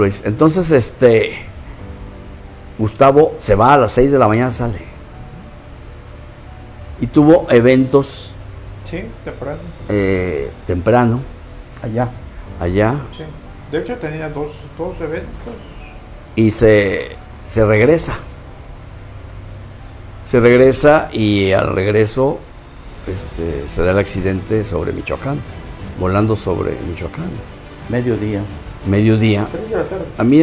Luis, entonces Gustavo se va a las 6 de la mañana, sale. Y tuvo eventos. Sí, temprano. Temprano. Allá. Sí. De hecho tenía dos eventos. Y se regresa. Se regresa y al regreso se da el accidente sobre Michoacán, volando sobre Michoacán. Mediodía. 3:00 3 de la tarde. A mí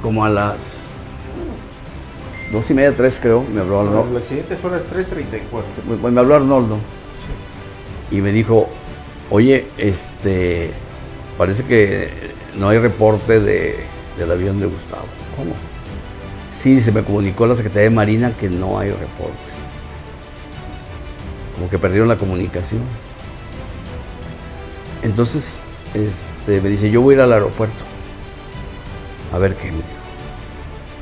como a las 2:30, 3 creo, me habló El Arnoldo. accidente fue a las 3:34. Me habló Arnoldo y me dijo, oye, parece que no hay reporte del avión de Gustavo. ¿Cómo? Sí, se me comunicó la Secretaría de Marina que no hay reporte. Como que perdieron la comunicación. Entonces, me dice, yo voy a ir al aeropuerto. A ver qué.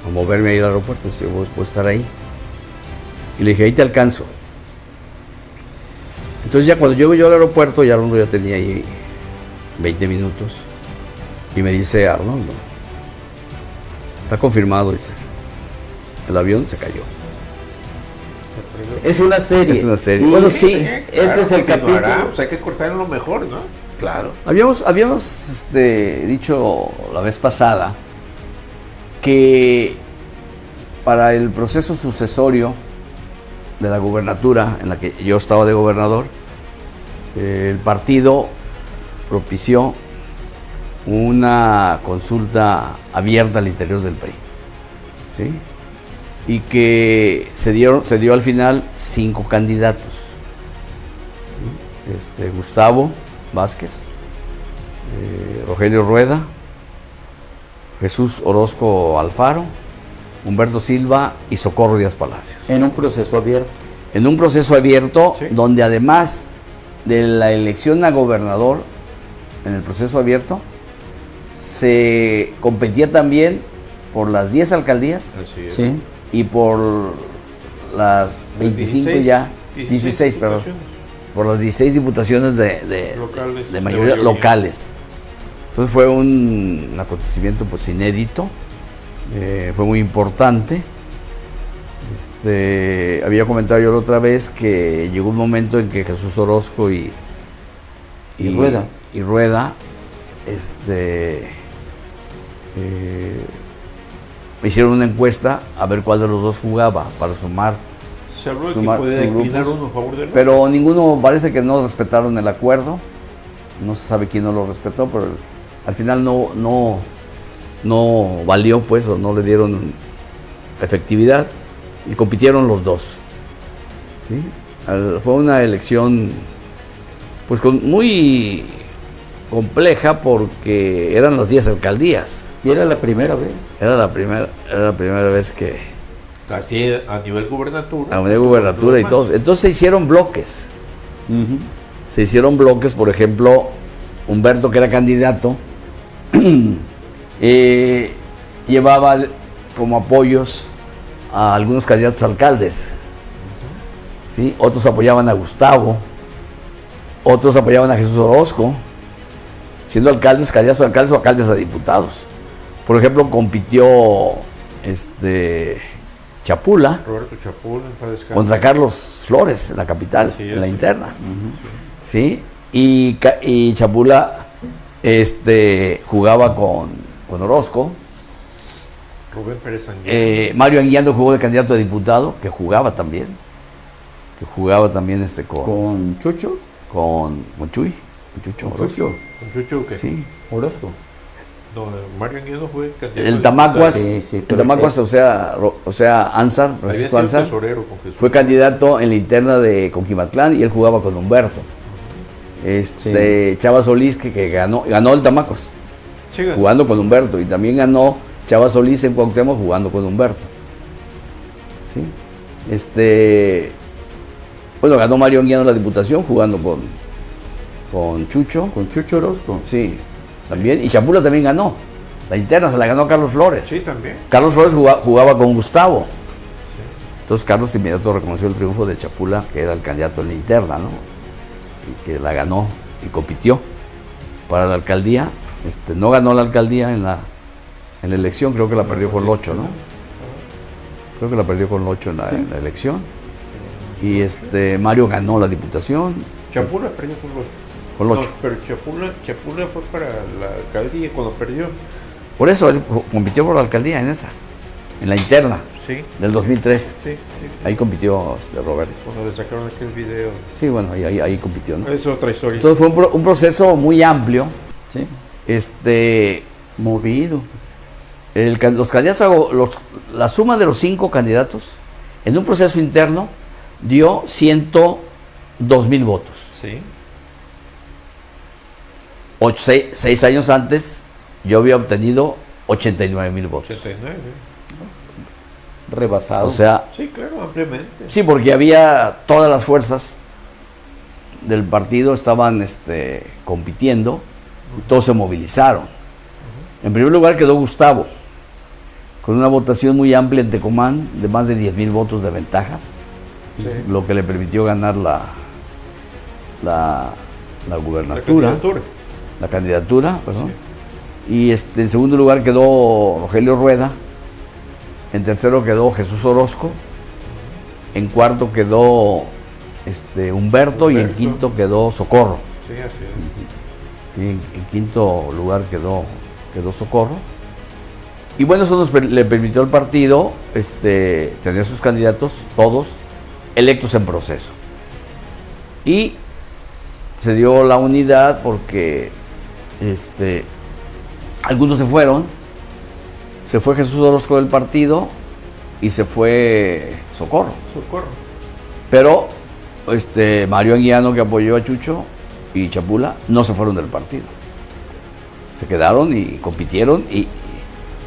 A moverme a ir al aeropuerto, si voy a estar ahí. Y le dije, ahí te alcanzo. Entonces ya cuando llego yo al aeropuerto, ya Arnoldo ya tenía ahí 20 minutos. Y me dice, Arnoldo, está confirmado, dice, el avión se cayó. Es una serie. Es una serie. Y Bueno, sí. Este es el continuará, capítulo. pues hay que cortar lo mejor, ¿no? Claro. Habíamos dicho la vez pasada que para el proceso sucesorio de la gubernatura en la que yo estaba de gobernador, el partido propició una consulta abierta al interior del país, ¿sí? Y que se dio al final 5 candidatos, ¿sí? Gustavo Vázquez, Rogelio Rueda, Jesús Orozco Alfaro, Humberto Silva y Socorro Díaz Palacios. En un proceso abierto. En un proceso abierto, Sí. donde además de la elección a gobernador, en el proceso abierto, se competía también por las 10 alcaldías Así es. Sí. y por las 25 16, perdón, diputaciones por las 16 diputaciones de mayoría mayoría. locales. Entonces fue un acontecimiento pues inédito, fue muy importante. Había comentado yo la otra vez que llegó un momento en que Jesús Orozco y Rueda hicieron una encuesta a ver cuál de los dos jugaba para sumar. Se habló de que Sumar podía sus declinar grupos, uno a favor del otro. Pero ninguno, parece que no respetaron el acuerdo. No se sabe quién no lo respetó, pero al final no valió, pues, o no le dieron efectividad y compitieron los dos. ¿Sí? Fue una elección pues muy compleja porque eran las 10 alcaldías. Y era la primera vez. Era la primera vez que Así a nivel gubernatura. a nivel gubernatura y todo. Entonces se hicieron bloques. Se hicieron bloques, por ejemplo, Humberto, que era candidato, llevaba como apoyos a algunos candidatos a alcaldes. ¿Sí? Otros apoyaban a Gustavo, otros apoyaban a Jesús Orozco, siendo alcaldes, candidatos a alcaldes o alcaldes a diputados. Por ejemplo, compitió Chapula Roberto Chapula, en paz descanse. contra Carlos Flores en la capital, Sí, en la sí. interna. ¿Sí? Y Chapula jugaba con Orozco. Rubén Pérez Anguiano. Mario Anguiano jugó de candidato a diputado, que jugaba también. Con Chucho. Con Chuy. Con Chucho Con Orozco. Chucho. Con Chucho, que Sí. Orozco. no, Mario Anguiano fue candidato. El a Tamacuas, Sí, el pero Tamacuas, o sea, Ansar, diputado. Había Francisco sido Ansar, tesorero con Jesús. fue candidato en la interna de Conquimatlán y él jugaba con Humberto. Chava Solís, que ganó el Tamacuas, Sí, ganó. jugando con Humberto, y también ganó Chava Solís en Cuauhtémoc jugando con Humberto. ¿Sí? Bueno, ganó Mario Anguiano la diputación jugando con Chucho. Con Chucho Orozco. Sí, también. Y Chapula también ganó. La interna se la ganó Carlos Flores. Sí, también. Carlos Flores jugaba con Gustavo. Entonces Carlos de inmediato reconoció el triunfo de Chapula, que era el candidato en la interna, ¿no? Y que la ganó y compitió para la alcaldía. No ganó la alcaldía en En la elección creo que la perdió con el 8, ¿no? Creo que la perdió con el 8 en Sí. en la elección. Y Mario ganó la diputación Chapula perdió con los. con el 8. No, pero Chapula fue para la alcaldía cuando perdió. Por eso él compitió por la alcaldía en esa, en la interna Sí, del 2003. sí. Ahí compitió Roberto. Cuando le sacaron aquel video. Sí, bueno, ahí compitió, ¿no? Es otra historia. Entonces fue un proceso muy amplio, Sí. movido. Los candidatos, la suma de los 5 candidatos en un proceso interno dio 102,000 votos. Sí. 6 años antes yo había obtenido 89,000 votos. 89. Rebasado. O sea, Sí, claro, ampliamente. sí, porque había todas las fuerzas del partido estaban compitiendo y todos se movilizaron. En primer lugar quedó Gustavo, con una votación muy amplia en Tecomán, de más de 10,000 votos de ventaja, Sí. lo que le permitió ganar la La gubernatura, candidatura. la candidatura, perdón. Y en segundo lugar quedó Rogelio Rueda, en tercero quedó Jesús Orozco, en cuarto quedó Humberto y en Humberto. quinto quedó Socorro. Sí, así es. Sí, en quinto lugar quedó Socorro. Y bueno, eso le permitió al partido tener sus candidatos, todos, electos en proceso. Y se dio la unidad porque algunos se fueron. Se fue Jesús Orozco del partido y se fue Socorro. Socorro. Pero Mario Anguiano, que apoyó a Chucho, y Chapula no se fueron del partido. Se quedaron y compitieron y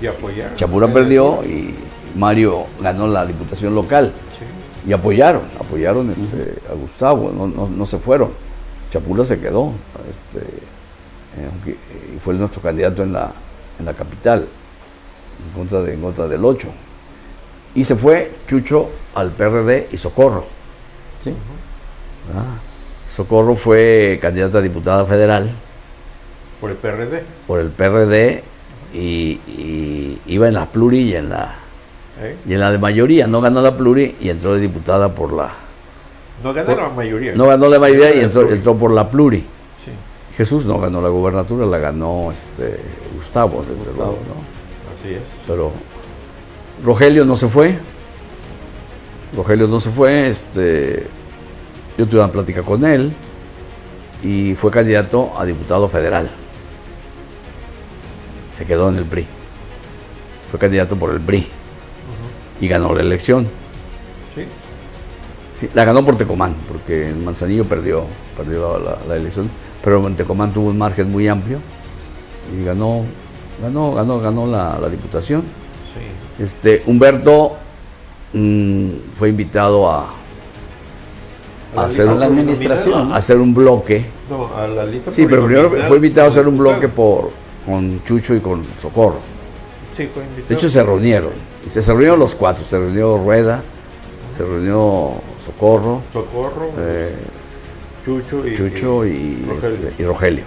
Y apoyaron. Chapula perdió y Mario ganó la diputación local. Sí. Y apoyaron a Gustavo, no se fueron. Chapula se quedó, y fue nuestro candidato en la capital, en contra del 8. Y se fue Chucho al PRD y Socorro. Sí. Socorro fue candidata a diputada federal Por el PRD. por el PRD y iba en la pluri y en la de mayoría. No ganó la pluri y entró de diputada por la... No ganaron la mayoría. No ganó la mayoría y Ganó la entró por la pluri. Sí. Jesús no ganó la gubernatura, la ganó Gustavo, desde Gustavo. luego, ¿no? Así es. Pero Rogelio no se fue. Yo tuve una plática con él y fue candidato a diputado federal. Se quedó en el PRI. Fue candidato por el PRI y ganó la elección. Sí. Sí, la ganó por Tecomán, porque en Manzanillo perdió la elección, pero en Tecomán tuvo un margen muy amplio y ganó la diputación. Sí. Humberto fue invitado a hacer la administración. a hacer un bloque. No, a la lista. Sí, pero primero plurinominal fue invitado a hacer un como bloque diputado. con Chucho y con Socorro. Sí, fue invitado. De hecho se reunieron. Y se reunieron los 4. Se reunió Rueda, se reunió Socorro, Socorro, Chucho y Rogelio. y Rogelio.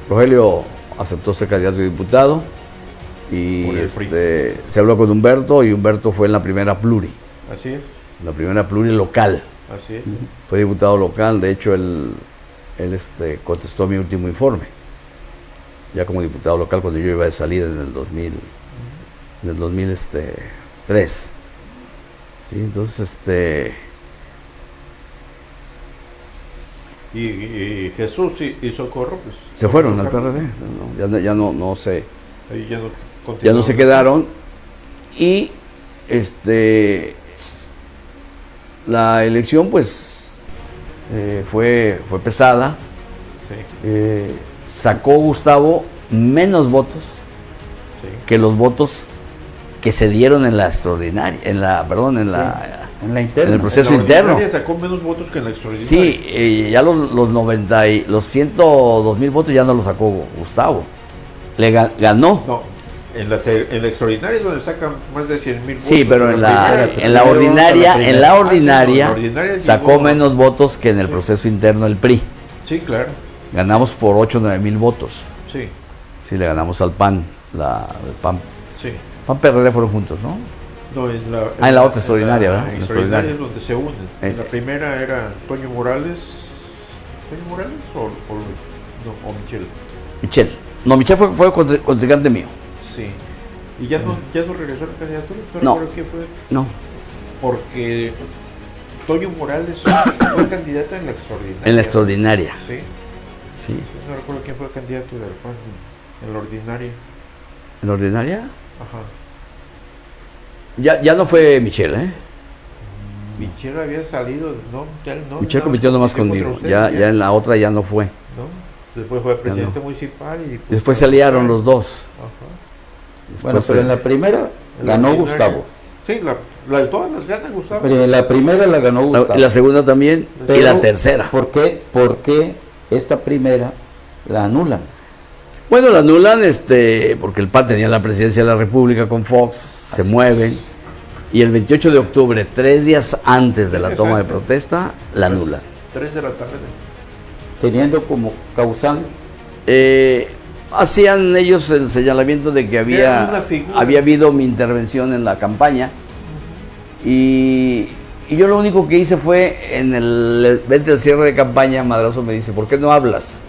Rogelio aceptó ser candidato a diputado y Por el PRI. se habló con Humberto y Humberto fue en la primera pluri, Así es. la primera pluri local. Así es. Fue diputado local, de hecho él contestó mi último informe, ya como diputado local cuando yo iba de salida en el 2003. Sí, entonces Y Jesús y Socorro, pues. se fueron al PRD, no sé. Ahí ya no Ya no continuaron. se quedaron y la elección pues fue pesada. Sí, Sacó Gustavo menos votos sí. que los votos que se dieron en la extraordinaria, en la interna. en el proceso En la interno. ordinaria sacó menos votos que en la extraordinaria. Sí, ya los 102,000 votos ya no los sacó Gustavo. Ganó. No, en la extraordinaria es donde sacan más de 100,000 votos. Sí, pero en la primera, ordinaria, primera. en la Ah, sí, ordinaria en la ordinaria sacó llegó- menos votos que en el proceso interno el PRI. Sí, claro. Ganamos por 8 o 9 mil votos. Sí. Sí, le ganamos al PAN. el PAN. Sí. PAN PRD fueron juntos, ¿no? No, en la otra extraordinaria, ¿verdad? En extraordinaria es donde se unen. Es- La primera era Toño Morales. ¿Toño Morales o Michel? Michel. No, Michel fue contrincante mío. Sí. Y ya no regresó a la candidatura. No. recuerdo quién fue. No. Porque Toño Morales fue candidato en la extraordinaria. En la extraordinaria. Sí. Sí. No recuerdo quién fue el candidato del PAN en la ordinaria. ¿En la ordinaria? Ajá. Ya no fue Michel, ¿eh? Michel había salido, no, ya no. Michel compitió nomás conmigo. Ya en la otra ya no fue. ¿No? Después fue presidente municipal y Después se aliaron los dos. Ajá. Después Bueno, pero en la primera En la ganó ordinaria. Gustavo. Sí, todas las ganan Gustavo. Pero en la primera la ganó Gustavo. la segunda también y Pero, la tercera. ¿Por qué esta primera la anulan? Bueno, la anulan porque el PAN tenía la presidencia de la República con Fox, se Así mueven y el 28 de octubre, 3 días antes de la toma de Exacto. protesta, la anulan. 3 de la tarde. Teniendo como causal Hacían ellos el señalamiento de que Era una figura. había habido mi intervención en la campaña y yo lo único que hice fue en el evento del cierre de campaña, Madrazo me dice, ¿por qué no hablas?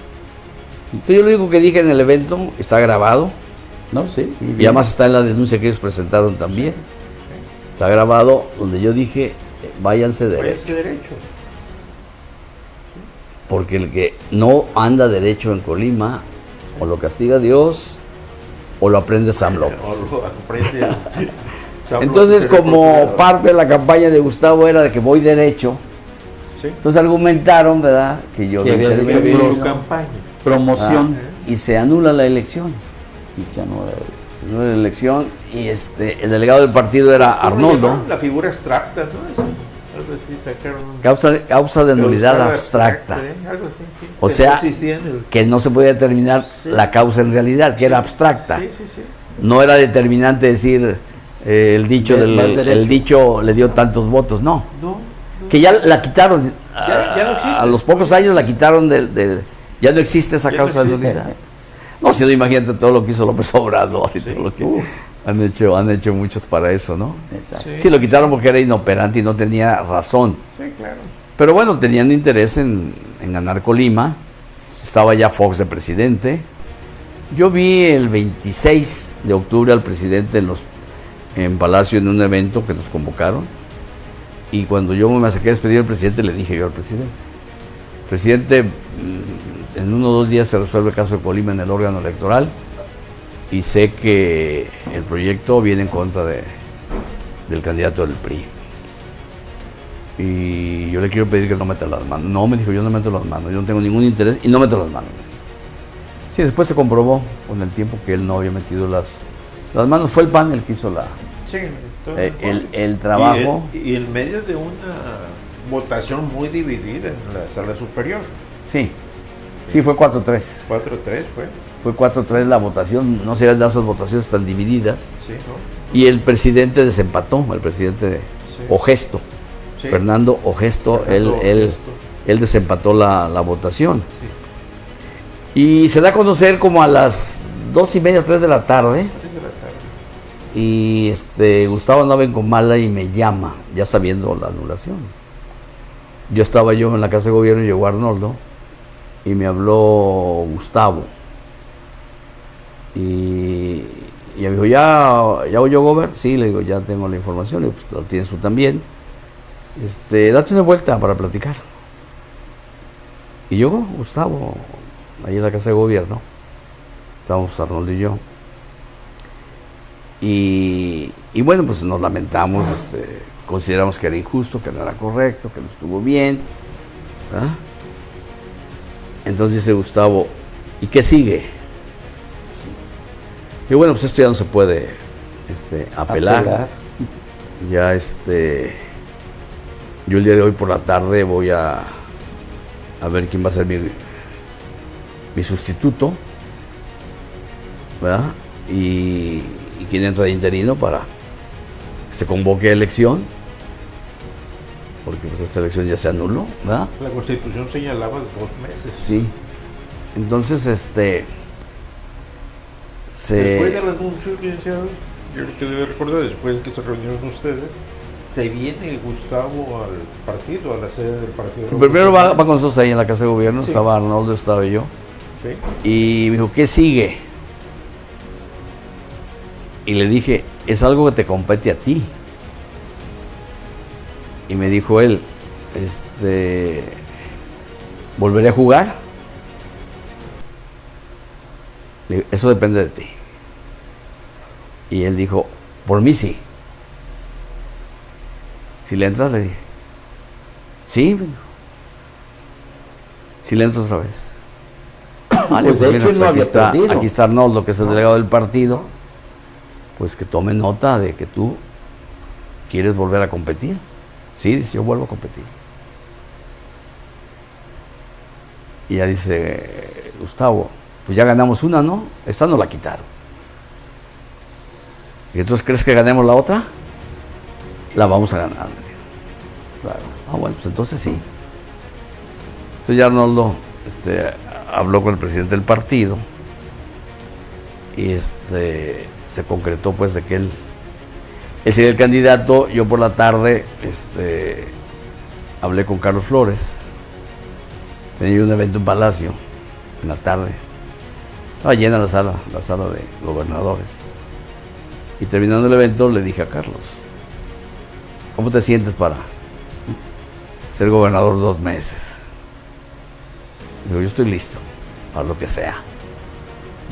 Entonces yo lo único que dije en el evento, está grabado, no sí y además está en la denuncia que ellos presentaron también, está grabado donde yo dije, váyanse derecho, Váyase derecho. porque el que no anda derecho en Colima, o lo castiga Dios, o lo aprende Sam López. O lo aprende Sam Entonces, López, como recuperado. parte de la campaña de Gustavo era de que voy derecho, Sí. entonces argumentaron, ¿verdad?, que yo Que no había hice Que había derecho, su campaña. promoción y se anula la elección. y se anula. Se anula la elección y el delegado del partido era ¿Cómo le Arnoldo. llamaron? La figura abstracta, ¿no? Algo así, sacaron. Causa de nulidad Causa abstracta. Algo así, sí. O Que sea, no existía en el- Que no se podía determinar la causa en realidad, que era abstracta. Sí, sí, sí. No era determinante decir el dicho Más derecho. el dicho le dio tantos votos, no. No, no. Que ya la quitaron. Ya no existe. A los pocos años la quitaron ya no existe esa Ya no causa de existe. nulidad. No, si no, imagínate todo lo que hizo López Obrador y todo lo que han hecho muchos para eso, ¿no? Exacto. Sí. Sí, lo quitaron porque era inoperante y no tenía razón. Sí, claro. Pero bueno, tenían interés en ganar Colima. Estaba ya Fox de presidente. Yo vi el 26 de octubre al presidente en Palacio en un evento que nos convocaron. Y cuando yo me acerqué a despedir al presidente, le dije yo al presidente: presidente, en 1 o 2 días se resuelve el caso de Colima en el órgano electoral y sé que el proyecto viene en contra del candidato del PRI. Y yo le quiero pedir que no meta las manos. No, me dijo, yo no meto las manos, yo no tengo ningún interés y no meto las manos. Sí, después se comprobó con el tiempo que él no había metido las manos. Fue el PAN el que hizo Sí, todo el trabajo. Y en medio de una votación muy dividida en la sala superior. Sí, fue 4-3. 4-3 fue. Fue 4-3 la votación, no se habían dado esas votaciones tan divididas. Sí, ¿no? Y el presidente desempató, el presidente Sí. Ogesto, Sí. Fernando Ogesto, Fernando él Ogesto. desempató la votación. Sí. Y se da a conocer como a las 2:30, 3 de la tarde. 3 de la tarde. Y Gustavo andaba en Comala y me llama, ya sabiendo la anulación. Estaba yo en la casa de gobierno y llegó Arnoldo y me habló Gustavo. Y me dijo, ¿ya oyó Gober? Sí, le digo, ya tengo la información. Le digo, pues la tienes tú también. Date una vuelta para platicar. Y llegó Gustavo, ahí en la casa de gobierno. Estábamos Arnoldo y yo. Y bueno, pues nos lamentamos, consideramos que era injusto, que no era correcto, que no estuvo bien, ¿verdad? Entonces dice Gustavo, ¿y qué sigue? Y bueno, pues esto ya no se puede apelar. Ya yo el día de hoy por la tarde voy a ver quién va a ser mi sustituto, ¿verdad? Y quién entra de interino para que se convoque a elección, porque pues esta elección ya se anuló, ¿verdad? La Constitución señalaba 2 meses. Sí. Entonces, Después del anuncio, licenciado, yo creo que debe recordar, después de que se reunieron ustedes, se viene Gustavo al partido, a la sede del partido. Sí, primero va con nosotros ahí en la casa de gobierno, Sí. estaba Arnoldo, estaba yo. Sí. Y me dijo, ¿qué sigue? Y le dije, es algo que te compete a ti. Y me dijo él, ¿volveré a jugar? Le dije, eso depende de ti. Y él dijo, por mí sí. Si le entras, le dije, sí, me dijo. Si le entro otra vez. Vale, Pues de mira, hecho él no había perdido. aquí está Arnoldo, que es el delegado del partido, pues que tome nota de que tú quieres volver a competir. Sí, dice, yo vuelvo a competir. Y ya dice, Gustavo, pues ya ganamos una, ¿no? Esta nos la quitaron. ¿Y entonces crees que ganemos la otra? La vamos a ganar. Claro. Ah, bueno, pues entonces sí. Entonces ya Arnoldo habló con el presidente del partido y se concretó pues de que él sería el candidato. Yo por la tarde hablé con Carlos Flores. Tenía yo un evento en Palacio en la tarde. Estaba llena la sala de gobernadores. Y terminando el evento le dije a Carlos, ¿cómo te sientes para ser gobernador 2 meses? Digo, yo estoy listo para lo que sea.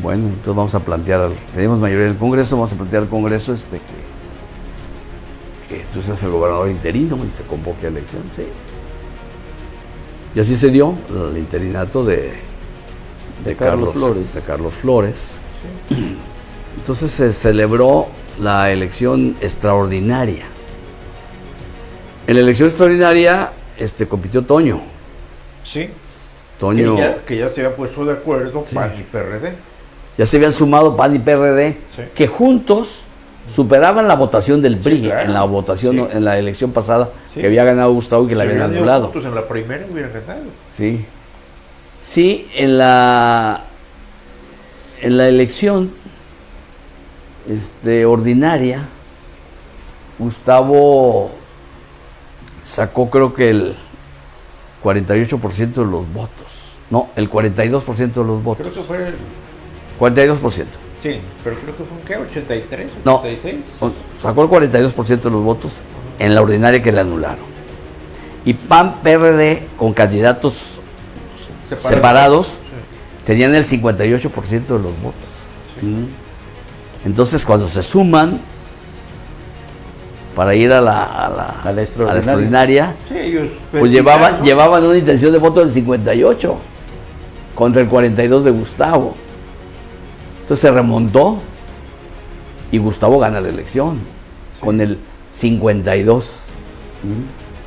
Bueno, entonces vamos a plantear, tenemos mayoría en el Congreso, vamos a plantear al Congreso que tú seas el gobernador interino y se convoque a elección, sí. Y así se dio el interinato de Carlos Flores. De Carlos Flores. Sí. Entonces se celebró la elección extraordinaria. En la elección extraordinaria compitió Toño. Sí. Toño, Que ya se había puesto de acuerdo Sí. PAN y PRD. ya se habían sumado PAN y PRD, Sí. que juntos superaban la votación del PRI, claro. en la votación, Sí. en la elección pasada, Sí. que había ganado Gustavo y que la Si habían hubieran ido anulado. juntos en la primera hubieran ganado. Sí. Sí, en la elección ordinaria, Gustavo sacó creo que el 48% de los votos. No, el 42% de los votos. Creo que fue el... 42%. Sí, pero creo que fue un ¿qué? 83, No. 86. Sacó el 42% de los votos en la ordinaria que le anularon. Y PAN, PRD, con candidatos separados, Sí. tenían el 58% de los votos. Mm. Entonces, cuando se suman para ir a la extraordinaria, Sí, ellos pues llevaban una intención de voto del 58 contra el 42 de Gustavo. Entonces se remontó y Gustavo gana la elección con el 52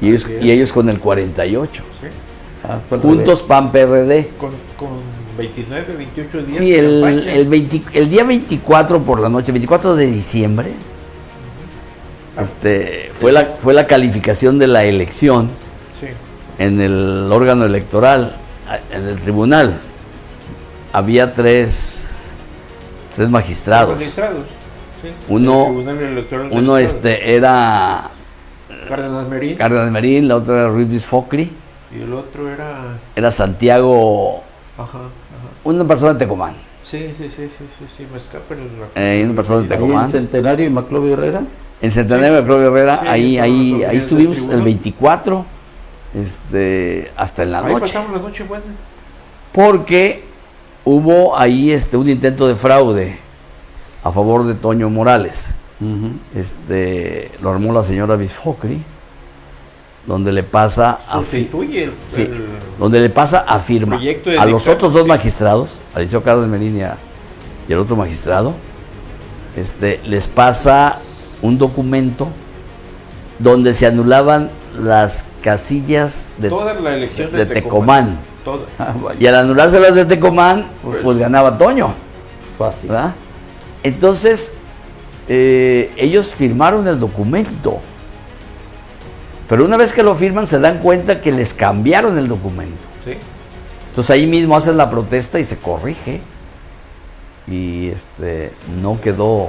y ellos con el 48. Sí. Ah, fue al Juntos PAN PRD. Con 29, 28 días Sí, de campaña. el día 24 por la noche, 24 de diciembre, fue la calificación de la elección Sí. en el órgano electoral, en el tribunal. Había tres magistrados. Magistrados, sí. Uno- El Tribunal Electoral del Uno Estado. era Cárdenas Merín. Cárdenas Merín, la otra era Ruiz Bisfocri, Y el otro era Santiago, Ajá. una persona de Tecomán. Sí, me escapa Una persona de Ahí en Tecomán. Centenario y Maclovio Herrera. En Centenario de Claudio Herrera, Sí, ahí estaban los autoridades estuvimos del el tribunal. 24, hasta en la Ahí noche. pasamos la noche buena. Porque hubo ahí un intento de fraude a favor de Toño Morales. Ujú. Lo armó la señora Bisfocri, donde le pasa Sustituye sí, donde le pasa a firma proyecto de a los dictamen, otros dos sí. magistrados, al liceo Carlos Merín y al otro magistrado, les pasa un documento donde se anulaban las casillas toda la elección de Tecomán. Toda. Ah, vaya. Y al anularse las de Tecomán, pues ganaba Toño, Fácil. ¿verdad? Entonces, ellos firmaron el documento. Pero una vez que lo firman, se dan cuenta que les cambiaron el documento. Sí. Entonces ahí mismo hacen la protesta y se corrige. y no quedó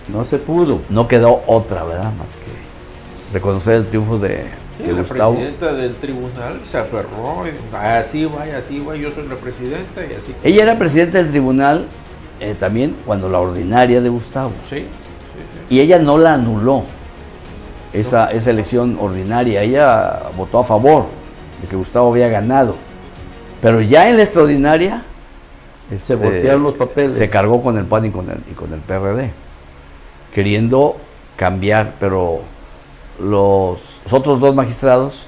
No se pudo. otra, ¿verdad? Más que reconocer el triunfo de La Gustavo. presidenta del tribunal se aferró, así va, yo soy la presidenta y así. Ella era presidenta del tribunal también cuando la ordinaria de Gustavo. Sí. Y ella no la anuló, esa elección ordinaria. Ella votó a favor de que Gustavo había ganado. Pero ya en la extraordinaria Se voltearon los papeles. se cargó con el PAN y con el PRD, queriendo cambiar, pero los otros dos magistrados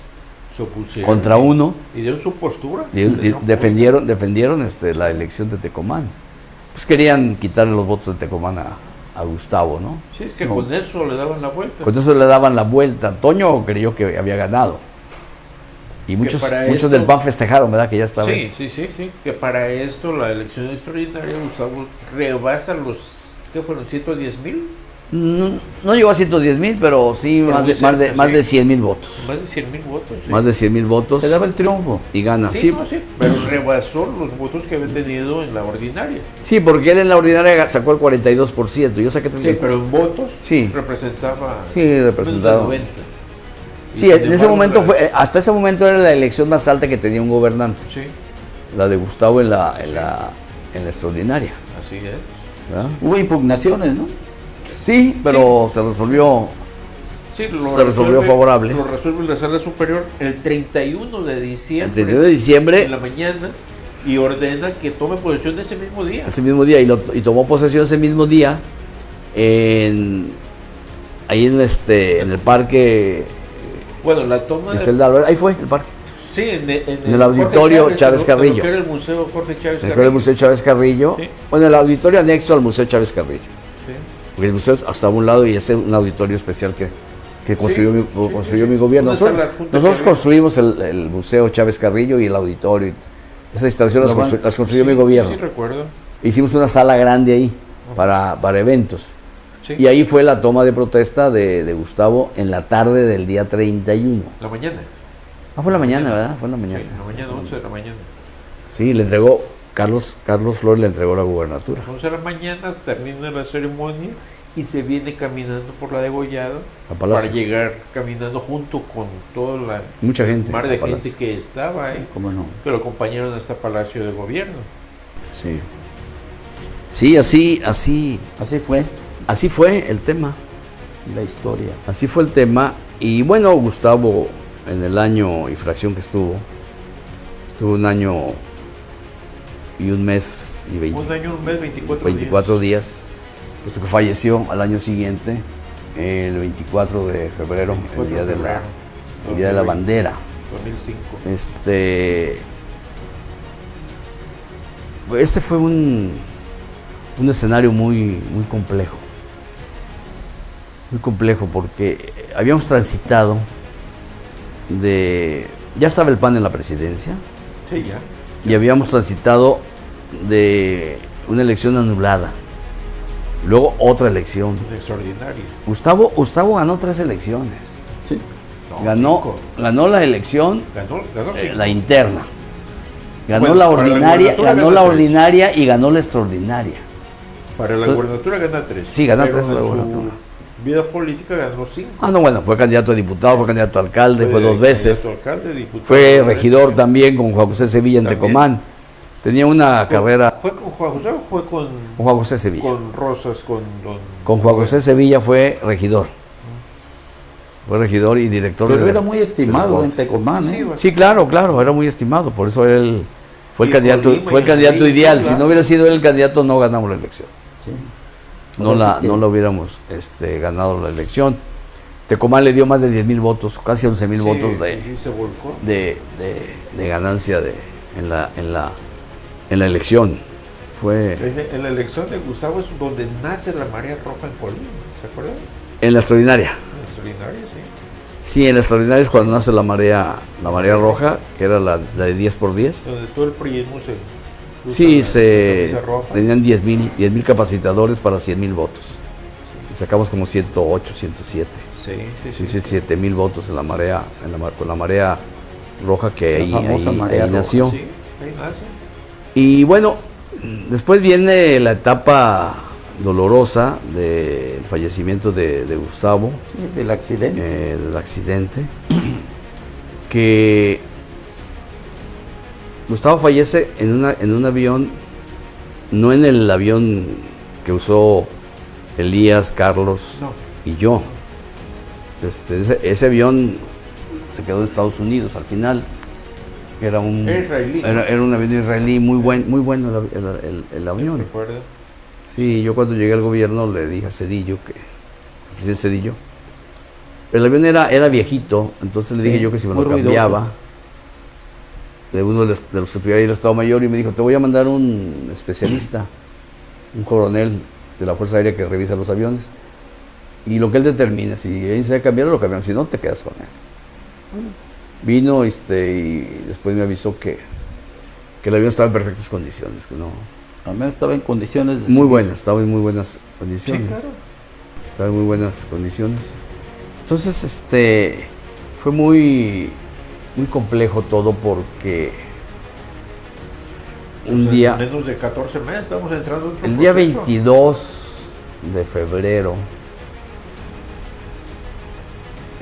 Se opusieron contra uno y dieron su postura. defendieron la elección de Tecomán. Pues querían quitarle los votos de Tecomán a Gustavo, ¿no? Sí, es que No. con eso le daban la vuelta. Con eso le daban la vuelta. Toño creyó que había ganado. Y muchos esto- del PAN festejaron, ¿verdad? Que ya estaba. Sí. Que para esto la elección extraordinaria Gustavo rebasa los, ¿qué fueron? ¿110,000? No llegó a 110,000, pero sí Pero más muy de, más de, cerca, más sí. de 100,000 votos. Más de 100,000 votos. Sí. Más de 100,000 votos Se daba el triunfo. y gana. Sí, Sí, no, sí, pero rebasó los votos que había tenido en la ordinaria. sí, porque él en la ordinaria sacó el 42%. Yo saqué Sí, 34%. pero en votos Sí. representaba Sí, representaba. menos de 90. Y Sí, sin en ese embargo, momento la- hasta ese momento era la elección más alta que tenía un gobernante. Sí, La de Gustavo en la extraordinaria. así es. ¿Verdad? Hubo impugnaciones, ¿no? Sí, pero se resolvió. Sí, Se resolvió favorable. Lo resuelve la Sala Superior el 31 de diciembre. El 31 de diciembre. En la mañana y ordena que tome posesión ese mismo día. Ese mismo día, y tomó posesión ese mismo día ahí en el parque Bueno, la toma de Celda Álvarez. Ahí fue el parque. Sí, en el auditorio Chávez Carrillo. Lo que era el Museo Jorge Chávez En Carrillo. el Museo Chávez Carrillo. Sí. Bueno, el auditorio anexo al Museo Chávez Carrillo. Sí. Porque el museo estaba a un lado y ese es un auditorio especial que construyó, Sí, construyó sí, mi sí. gobierno. Una sala Nosotros, adjunta nosotros que construimos el Museo Chávez Carrillo y el auditorio. Esas instalaciones las construyó mi gobierno. Sí, recuerdo. Hicimos una sala grande ahí para eventos. Sí. Y ahí fue la toma de protesta de Gustavo en la tarde del día 31. La mañana. Fue en la mañana, ¿verdad? Fue en la mañana. Sí, la mañana, 11 de la mañana. Sí, le entregó, Carlos Flores le entregó la gubernatura. 11 de la mañana termina la ceremonia y se viene caminando por la Degollado A Palacio. para llegar caminando junto con toda la Mucha gente. mar de a Palacio. gente que estaba ahí. ¿Cómo no? Que lo acompañaron hasta Palacio de Gobierno. Sí. Sí, así Así fue el tema. la historia. Así fue el tema. Y bueno, Gustavo, en el año y fracción que estuvo un año y un mes y Un año, un mes, 24 días, puesto que falleció al año siguiente, el 24 de febrero, el día de la bandera. 2005. Este fue un escenario muy complejo. Muy complejo porque habíamos transitado ya estaba el PAN en la presidencia Sí, ya. y habíamos transitado de una elección anulada, luego otra elección. Un extraordinario. Gustavo ganó 3 elecciones. Sí. No, Ganó 5. la elección Ganó 5. la interna. Ganó Bueno, la para la ordinaria, gubernatura ganó gana la 3. ordinaria y ganó la extraordinaria. Para la gubernatura gana 3. Sí, gana Pero 3 en para la su gubernatura. vida política ganó 5. Ah, no, bueno, fue candidato a diputado, fue candidato a alcalde, fue 2 veces. Alcalde, diputado, Fue regidor también con Juan José Sevilla en También. Tecomán. Tenía una carrera ¿Fue con Juan José o fue con con Juan José Sevilla. con Rosas, con don... Con Juan José Sevilla fue regidor. Fue regidor y director Pero de era muy estimado en Tecomán, Sí, ¿eh? bastante. Sí, claro, era muy estimado, por eso él fue el Y candidato, Colima fue el y candidato Jalisco, ideal. Si claro. no hubiera sido él el candidato, no ganamos la elección. Sí. No Ahora sí que- la hubiéramos ganado la elección. Tecomán le dio más de 10,000 votos, casi 11,000 Sí, votos sí, se volcó. de ganancia en la elección. Fue En la elección de Gustavo es donde nace la Marea Roja en Colima, ¿se acuerdan? en la extraordinaria. Extraordinario, sí. Sí, en la extraordinaria es cuando nace la marea roja, que era la de 10 por 10. Donde todo el priismo se... Sí, usa la camisa roja. tenían 10,000 capacitadores para 100,000 votos. Y sacamos como 108, 107. Sí. 7,000 votos en la marea, con la marea roja que La famosa marea ahí roja, nació. Sí, ahí nace. Y bueno, Después viene la etapa dolorosa del fallecimiento de Gustavo. Sí, del accidente. Del accidente. Que Gustavo fallece en un avión, no en el avión que usó Elías, Carlos y yo. Ese avión se quedó en Estados Unidos al final. Era un avión israelí muy bueno el avión. ¿Recuerda? Sí, yo cuando llegué al gobierno le dije a Cedillo, al presidente Cedillo, el avión era viejito, entonces le dije yo que si me lo cambiaba de uno de los que tuviera ahí el Estado Mayor, y me dijo, te voy a mandar un especialista, un coronel de la Fuerza Aérea que revisa los aviones, y lo que él determine, si él se debe cambiar, lo cambiamos, si no, te quedas con él. Vino y después me avisó que el avión estaba en perfectas condiciones, que no... Al menos estaba en condiciones de Muy buenas, estaba en muy buenas condiciones. Sí, claro. Estaba en muy buenas condiciones. Entonces, fue muy complejo todo porque un día... En menos de 14 meses estamos entrando en otro El día proceso. 22 de febrero,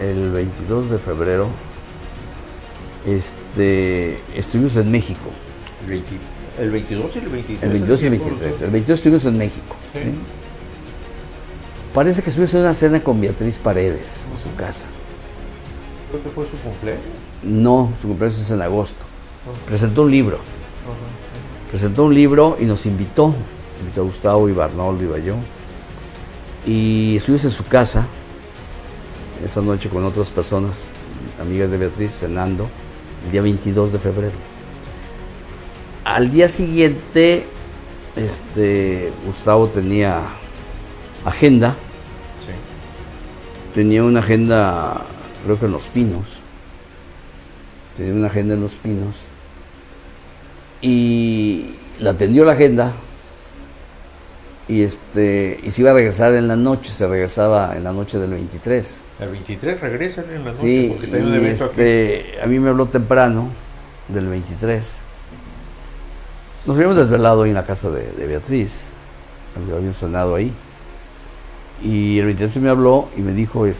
el 22 de febrero, estuvimos en México. El 22 y el 23. El 22 y el 23. El 22 estuvimos en México. Sí. ¿Sí? Parece que estuvimos en una cena con Beatriz Paredes en su casa. ¿Creo que fue su cumpleaños? No, su cumpleaños es en agosto. Presentó un libro. Ajá. Presentó un libro y nos invitó. Invitó a Gustavo, iba Arnoldo, iba yo. Y estuvimos en su casa esa noche con otras personas, amigas de Beatriz, cenando, el día 22 de febrero. Al día siguiente, Gustavo tenía agenda. Sí. Tenía una agenda, creo que en Los Pinos. Tenía una agenda en Los Pinos. Y la atendió la agenda. Y se iba a regresar en la noche, se regresaba en la noche del 23. El 23 regresan en la noche, Sí, porque tenía un evento aquí. a mí me habló temprano, del 23. Nos habíamos desvelado ahí en la casa de Beatriz, habíamos cenado ahí. Y el 23 me habló y me dijo, ¿a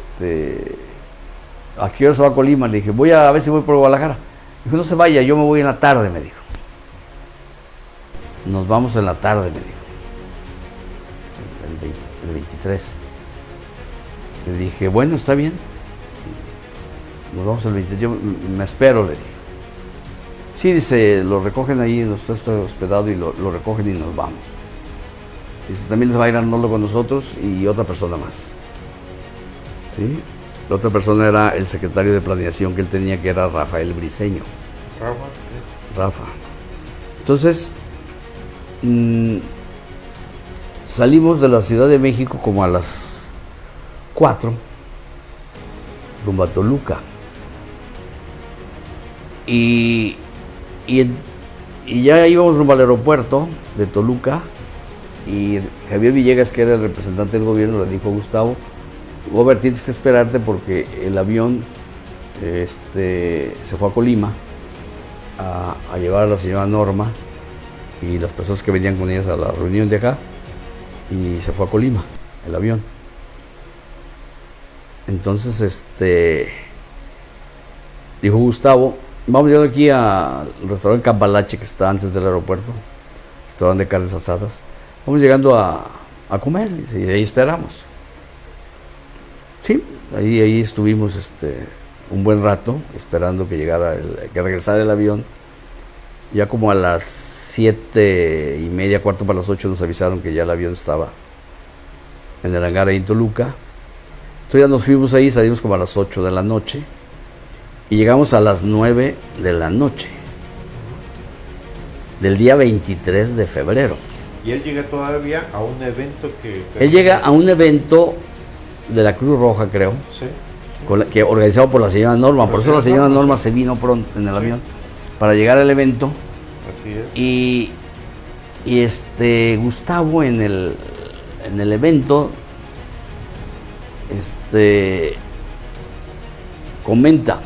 qué hora se va a Colima? Le dije, voy a ver si voy por Guadalajara. Dijo, no se vaya, yo me voy en la tarde, me dijo. Nos vamos en la tarde, me dijo. El 23. Le dije, bueno, está bien. Nos vamos el 23. Yo me espero, le dije. Sí, dice, lo recogen ahí, usted está hospedado y lo recogen y nos vamos. Dice, también les va a ir Arnoldo con nosotros y otra persona más. ¿Sí? La otra persona era el secretario de planeación que él tenía, que era Rafael Briceño. Rafa. Entonces, salimos de la Ciudad de México como a las 4, rumbo a Toluca. Y ya íbamos rumbo al aeropuerto de Toluca, y Javier Villegas, que era el representante del gobierno, le dijo a Gustavo, Robert, tienes que esperarte porque el avión se fue a Colima a llevar a la señora Norma y las personas que venían con ellas a la reunión de acá, y se fue a Colima el avión. Entonces dijo Gustavo, vamos llegando aquí al restaurante Cambalache, que está antes del aeropuerto, restaurante de carnes asadas. Vamos llegando a comer, y de ahí esperamos. Sí, ahí estuvimos un buen rato esperando que llegara, que regresara el avión. Ya como a las 7:30, cuarto para las 8, nos avisaron que ya el avión estaba en el hangar ahí en Toluca. Entonces ya nos fuimos ahí, salimos como a las 8 de la noche y llegamos a las 9 de la noche del día 23 de febrero. Y él llega todavía a un evento que... Él llega a un evento de la Cruz Roja, creo, Sí. que organizado por la señora Norma. Por eso la señora Norma se vino pronto en el avión para llegar al evento. Así es. Y Gustavo en el evento comenta,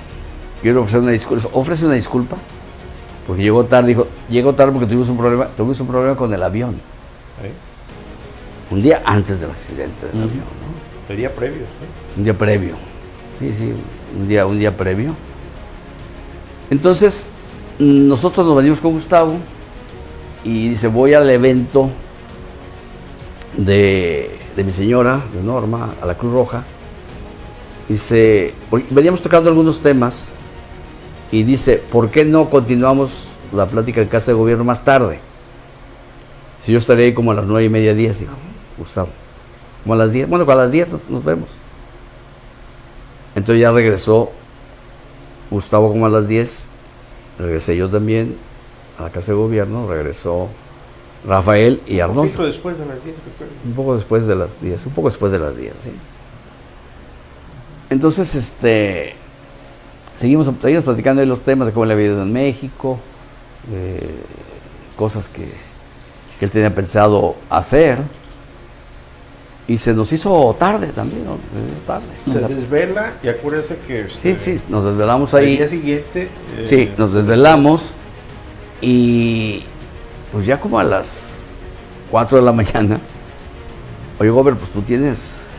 quiero ofrecer una disculpa, ofrece una disculpa porque llegó tarde, dijo, llegó tarde porque tuvimos un problema con el avión. ¿Eh? Un día antes del accidente del avión, ¿no? El día previo, ¿sí? Un día previo. Sí, un día previo. Entonces, nosotros nos venimos con Gustavo y dice, voy al evento de mi señora, de Norma, a la Cruz Roja. Dice, veníamos tocando algunos temas y dice, ¿por qué no continuamos la plática en casa de gobierno más tarde? Si yo estaré ahí como a las 9:30, 10, dijo Gustavo. Como a las 10, bueno, a las 10 nos vemos. Entonces ya regresó Gustavo como a las 10, regresé yo también a la casa de gobierno, regresó Rafael y Arnoldo. Un poquito después de las 10, recuerdo. Un poco después de las 10, sí. Entonces, seguimos platicando de los temas de cómo le había ido en México, cosas que él tenía pensado hacer. Y se nos hizo tarde también, ¿no? Se desvela y acuérdese que... Sí, nos desvelamos ahí. El día siguiente... Sí, nos desvelamos y pues ya como a las 4 de la mañana, oye, Gober, pues tú tienes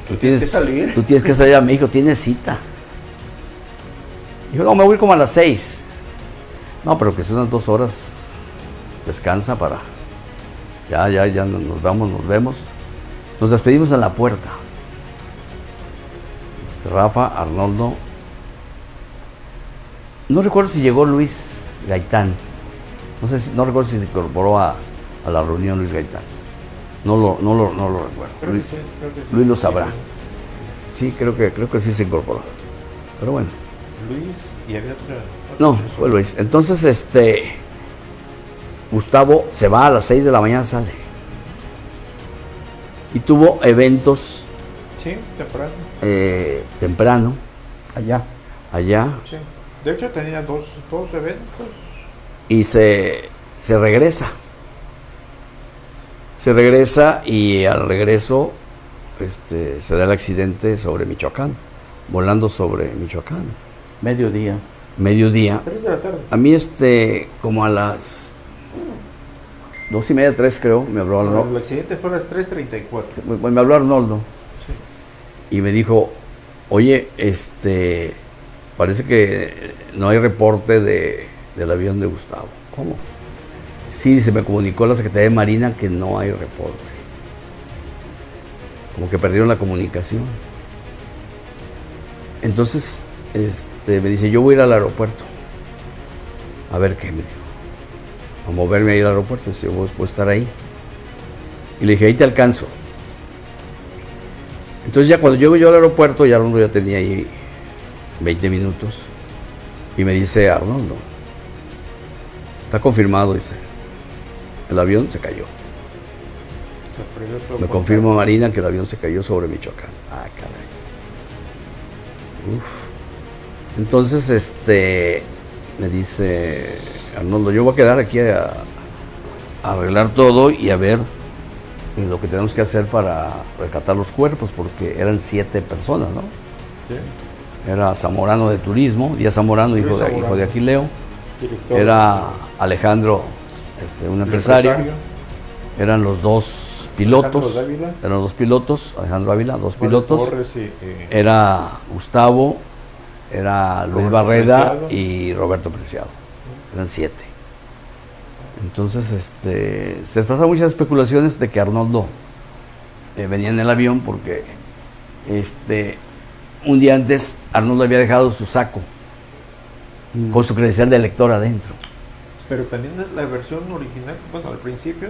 que salir a México, tienes cita. Dijo, no, me voy como a las 6. No, pero que son unas 2 horas, descansa para... Ya nos vemos. Nos despedimos en la puerta. Rafa, Arnoldo. No recuerdo si llegó Luis Gaitán. No recuerdo si se incorporó a la reunión Luis Gaitán. No lo recuerdo. Luis lo sabrá. Sí, creo que sí se incorporó. Pero bueno. Luis y había otra. No, fue Luis. Entonces, Gustavo se va a las 6 de la mañana, sale. Y tuvo eventos. Sí, temprano. Allá. Sí. De hecho, tenía dos eventos. Y se regresa. Se regresa y al regreso se da el accidente sobre Michoacán, volando sobre Michoacán. Mediodía. 3 de la tarde. A mí como a las 2:30, 3 creo, me habló Arnoldo. El accidente fue a las 3:34. Me habló Arnoldo. Sí. Y me dijo, oye, parece que no hay reporte del avión de Gustavo. ¿Cómo? Sí, se me comunicó la Secretaría de Marina que no hay reporte. Como que perdieron la comunicación. Entonces, me dice, yo voy a ir al aeropuerto. A ver qué, me dijo. A moverme a ir al aeropuerto. Dice, voy a estar ahí. Y le dije, ahí te alcanzo. Entonces ya cuando llego yo al aeropuerto, ya Arnoldo ya tenía ahí 20 minutos. Y me dice, Arnoldo, está confirmado, dice, el avión se cayó. Me confirma Marina que el avión se cayó sobre Michoacán. Ah, caray. Uf. Entonces, me dice Arnoldo, yo voy a quedar aquí a arreglar todo y a ver lo que tenemos que hacer para rescatar los cuerpos, porque eran 7 personas, ¿no? Sí. Era Zamorano de Turismo, Díaz Zamorano, hijo de Aquileo. Director. Era Alejandro, un empresario. Eran los 2 pilotos. Eran los 2 pilotos, Alejandro Ávila, 2 pilotos. Torres Era Gustavo, era Luis Roberto Barreda Preciado. y Roberto Preciado. Eran 7. Entonces, se expresaron muchas especulaciones de que Arnoldo venía en el avión porque un día antes Arnoldo había dejado su saco con su credencial de elector adentro. Pero también la versión original, bueno, al principio,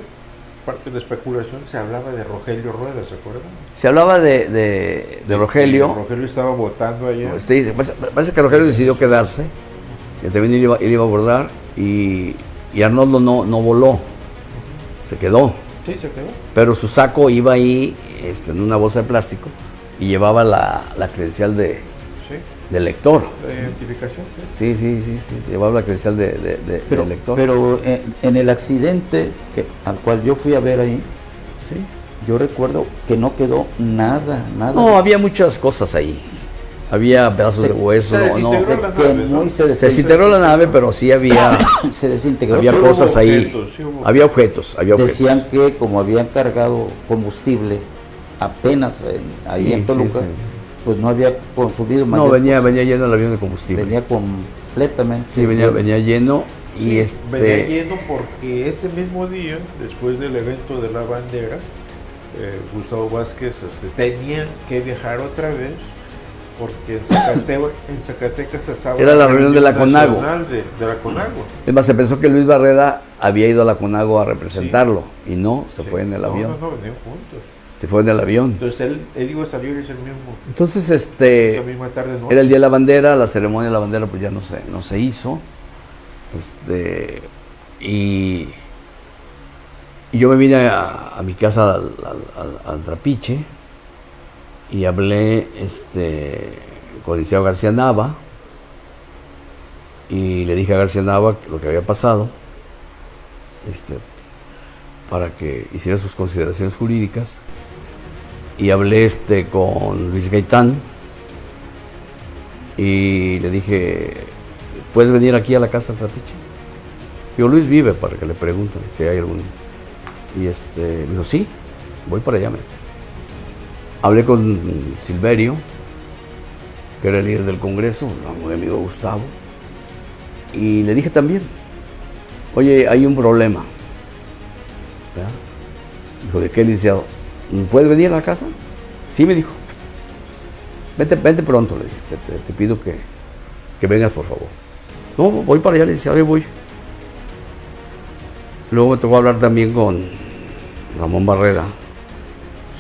parte de la especulación, se hablaba de Rogelio Rueda, ¿se acuerdan? Se hablaba de Rogelio. Rogelio estaba votando allá. Parece que Rogelio decidió quedarse, que también él iba a abordar, y Arnoldo no voló, se quedó. Sí, se quedó. Pero su saco iba ahí en una bolsa de plástico y llevaba la credencial de lector. De identificación, sí. Sí, llevaba la credencial de lector. Pero en el accidente al cual yo fui a ver ahí, ¿sí? Yo recuerdo que no quedó nada. No, había muchas cosas ahí. Había pedazos de hueso, se no, no. desintegró Se la nave, quemó ¿no? y Se desintegró la nave, pero sí había, se desintegró. había Pero hubo cosas ahí. objetos, sí hubo Había objetos, había objetos. Decían que como habían cargado combustible apenas ahí Sí, en Toluca, sí, sí. pues no había consumido No, mayor venía cosa. lleno el avión de combustible. Venía completamente. Sí, venía lleno y Sí, venía lleno porque ese mismo día, después del evento de la bandera, Gustavo Vázquez tenían que viajar otra vez porque en Zacatecas se estaba Era la reunión de la CONAGO. nacional de la CONAGO. Es más, se pensó que Luis Barreda había ido a la CONAGO a representarlo y no, se fue en el No, avión. No, venían juntos. Se fue en el avión. Entonces él iba a salir ese mismo, Entonces, esa misma tarde, ¿no? era el día de la bandera, la ceremonia de la bandera pues ya no se hizo. Y yo me vine a mi casa al Trapiche y hablé con el licenciado García Nava y le dije a García Nava lo que había pasado para que hiciera sus consideraciones jurídicas, y hablé con Luis Gaitán y le dije, ¿puedes venir aquí a la casa del Trapiche? Digo, Luis vive, para que le pregunten si hay algún. Y me dijo, sí, voy para allá. Hablé con Silverio, que era el líder del Congreso, mi amigo Gustavo, y le dije también, oye, hay un problema. ¿Verdad? Dijo, ¿de qué, licenciado? ¿Puedes venir a la casa? Sí, me dijo. Vente pronto, le dije, te pido que vengas, por favor. No, voy para allá, licenciado, ahí voy. Luego me tocó hablar también con Ramón Barreda,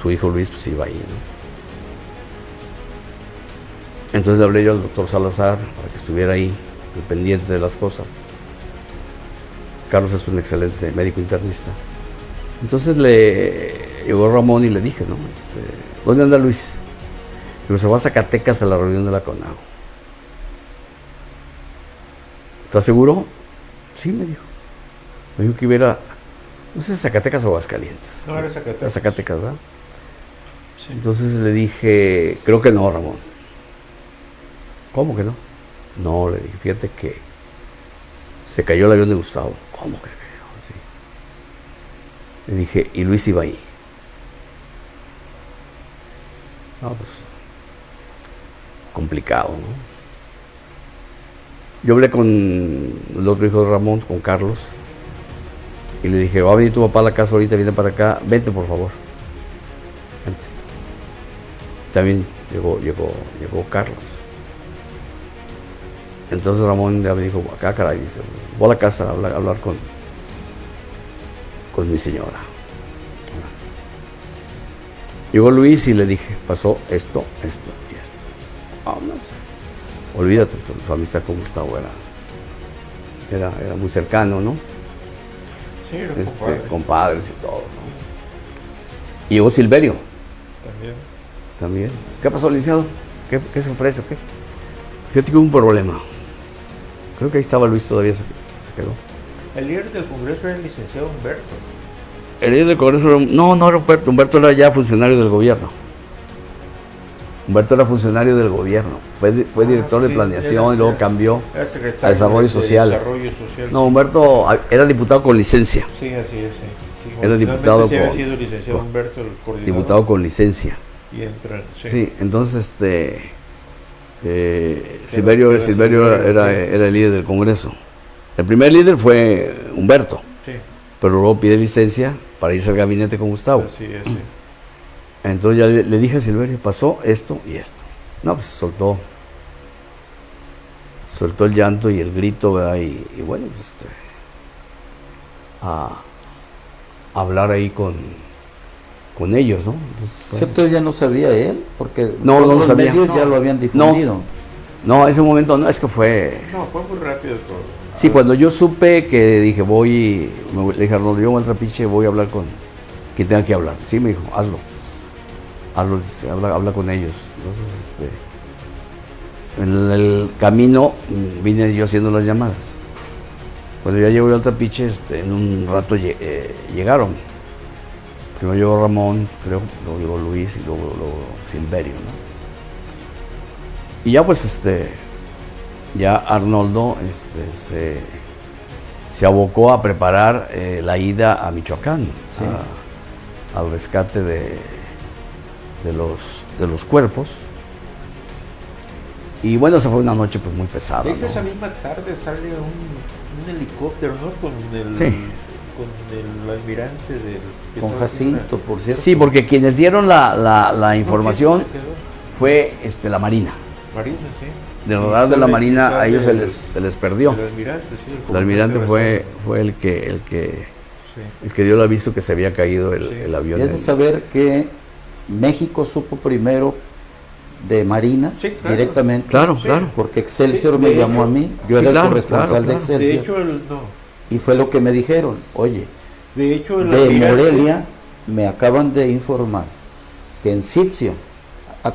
su hijo Luis, pues iba ahí, ¿no? Entonces le hablé yo al doctor Salazar para que estuviera ahí, pendiente de las cosas. Carlos es un excelente médico internista. Entonces llegó Ramón y le dije, ¿no? ¿Dónde anda Luis? Digo, se va a Zacatecas a la reunión de la CONAGO. ¿Estás seguro? Sí, me dijo. Me dijo que iba no sé si Zacatecas o Aguascalientes. No, era Zacatecas. Era Zacatecas, ¿verdad? Sí. Entonces le dije, creo que no, Ramón. ¿Cómo que no? No, le dije, fíjate que se cayó el avión de Gustavo. ¿Cómo que se cayó? Sí. Le dije, y Luis iba ahí. No, pues, complicado, ¿no? Yo hablé con el otro hijo de Ramón, con Carlos, y le dije, va a venir tu papá a la casa ahorita, viene para acá, vente por favor. Vente. También llegó Carlos. Entonces Ramón ya me dijo, acá caray, dice, pues, voy a la casa a hablar con mi señora. Llegó Luis y le dije, pasó esto y esto. Ah, no, pues, olvídate, tu amistad con Gustavo era muy cercano, ¿no? Sí, era compadres y todo, ¿no? Y llegó Silverio también. ¿Qué pasó, licenciado? ¿Qué se ofrece o qué? Fíjate que hubo un problema. Creo que ahí estaba Luis, todavía se quedó. El líder del Congreso era el licenciado Humberto. El líder del Congreso no era Humberto. Humberto era ya funcionario del gobierno. Humberto era funcionario del gobierno. Fue director de planeación y luego cambió a desarrollo social. No, Humberto era diputado con licencia. Sí, así es. Sí, era diputado sí había sido licenciado Humberto, el coordinador. Diputado con licencia. Y entra, sí, entonces Silverio era el líder del Congreso. El primer líder fue Humberto, sí, pero luego pide licencia para irse al gabinete con Gustavo. Así es, sí. Entonces ya le dije a Silverio, pasó esto y esto. No, pues soltó el llanto y el grito, ¿verdad? Y bueno, pues a hablar ahí con ellos, ¿no? Entonces, Excepto ya no sabía él, porque no lo los sabía. medios ya lo habían difundido. No, ese momento no, es que fue... No, fue muy rápido todo. Sí, cuando yo supe que dije, le dije a Arnoldo, yo voy al Trapiche, voy a hablar con quien tenga que hablar. Sí, me dijo, hazlo, habla con ellos. Entonces, en el camino vine yo haciendo las llamadas. Cuando ya llego yo al Trapiche, en un rato llegaron. Primero llegó Ramón, creo, luego llegó Luis y luego Silverio, ¿no? Y ya pues ya Arnoldo se abocó a preparar la ida a Michoacán, Sí. al rescate de los cuerpos. Y bueno, esa fue una noche pues muy pesada, De hecho, ¿no? esa misma tarde sale un helicóptero, ¿no? Con Sí. el almirante que Con estaba haciendo Jacinto, por cierto. Sí, porque quienes dieron la una- información ¿Quién se quedó? fue la Marina. Marina, sí. Del Y radar de la sale- Marina a sale ellos el- se les perdió. El almirante, sí. El almirante comandante fue el que dio el aviso que se había caído Sí. el avión. Y es de saber que México supo primero de Marina Sí, claro. directamente. Claro, Sí. claro. Porque Excelsior Sí, me de llamó hecho, a mí, yo sí, era claro, el corresponsal claro, de claro. De Excelsior. hecho, Y fue lo que me dijeron, oye, de hecho, el de almirante- Morelia me acaban de informar que en Sitio